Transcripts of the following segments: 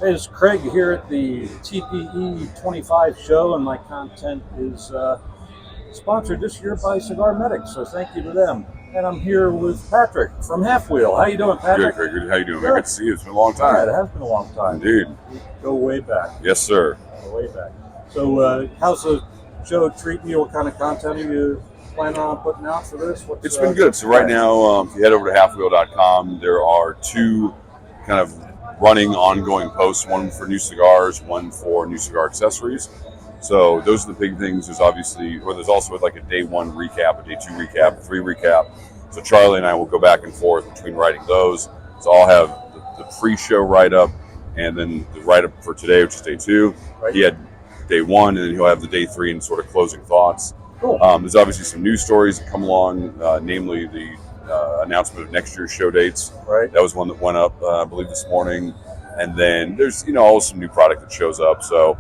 Hey, it's Craig here at the TPE 25 show, and my content is sponsored this year by Cigar Medics, so thank you to them. And I'm here with Patrick from Half Wheel. How you doing, Good, Patrick? Craig. Good. How you doing, man? Good to see you. It's been a long All right, time. it has been a long time. Indeed. We go way back. Yes, sir. Way back. So, how's the show treating you? What kind of content are you planning on putting out for this? It's been good. So right now, if you head over to halfwheel.com, there are two kind of running ongoing posts, one for new cigars, one for new cigar accessories. So those are the big things. There's obviously, or there's also like a day one recap, a day two recap, a three recap. So Charlie and I will go back and forth between writing those. So I'll have the pre-show write-up and then the write-up for today, which is day two. Right. He had day one, and then he'll have the day three and sort of closing thoughts. Cool. There's obviously some news stories that come along, namely the announcement of next year's show dates. Right. That was one that went up, I believe, this morning. And then there's, always some new product that shows up. So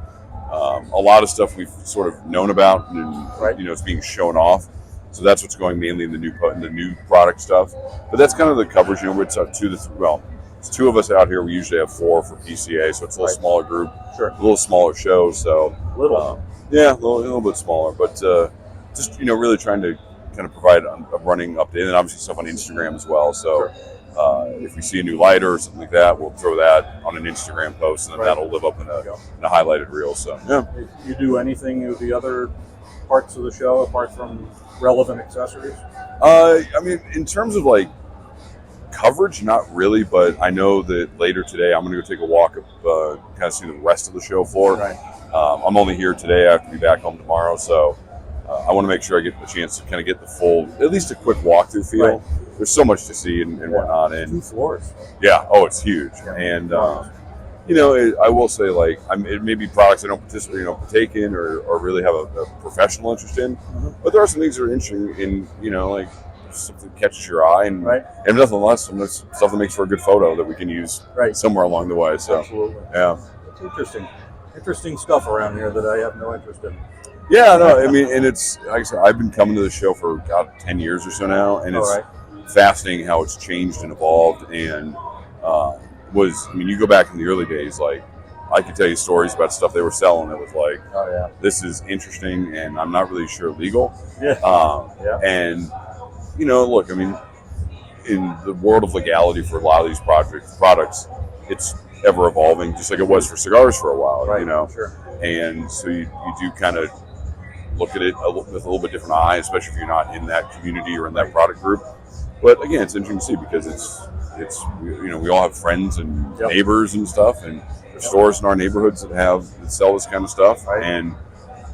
a lot of stuff we've sort of known about, and Right. it's being shown off. So that's what's going mainly in the new product stuff. But that's kind of the coverage. It's two of us out here. We usually have four for PCA, so it's a little Right. smaller group, Sure. a little smaller show. So Little. yeah, a little bit smaller, but just really trying to kind of provide a running update, and obviously stuff on Instagram as well. So if we see a new lighter or something like that, we'll throw that on an Instagram post, and then Right. that'll live up in a highlighted reel. So yeah. You do anything with the other parts of the show apart from relevant accessories? In terms of like coverage, not really, but I know that later today I'm going to go take a walk up, kind of see the rest of the show floor. Right. I'm only here today. I have to be back home tomorrow, so I want to make sure I get the chance to kind of get the full, at least a quick walkthrough feel. Right. There's so much to see and whatnot, and 2 floors. yeah, it's huge. Yeah. And I will say, like, it may be products I don't partake in or really have a professional interest in, but there are some things that are interesting in, like something that catches your eye, and Right. and nothing less, some stuff that makes for a good photo that we can use Right. somewhere along the way. So Absolutely. yeah. It's interesting stuff around here that I have no interest in. Yeah, no, and it's like I said, I've been coming to the show for 10 years or so now, and it's fascinating how it's changed and evolved. And you go back in the early days, like I could tell you stories about stuff they were selling that was like, Oh yeah. this is interesting, and I'm not really sure legal. Yeah. Yeah. And look, in the world of legality for a lot of these products, it's ever evolving, just like it was for cigars for a while. Right. Sure. And so you do kind of look at it with a little bit different eye, especially if you're not in that community or in that product group. But again, it's interesting to see because it's we all have friends and neighbors and stuff, and there's stores in our neighborhoods that sell this kind of stuff. Right. And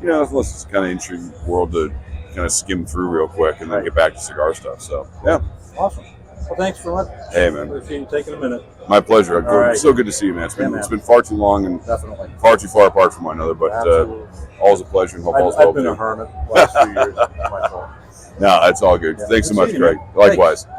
it's kind of interesting world to kind of skim through real quick and then get back to cigar stuff. So yeah, awesome. Well, thanks for much. Hey, man. Appreciate you taking a minute. My pleasure. Right. It's so good to see you, man. Man. It's been far too long and Definitely. far too far apart from one another, but all's a pleasure and hope all's well. I've been a hermit the last few years. It's my fault. No, it's all good. Yeah. Thanks so Good much, seeing you, Greg. man. Likewise. Thanks.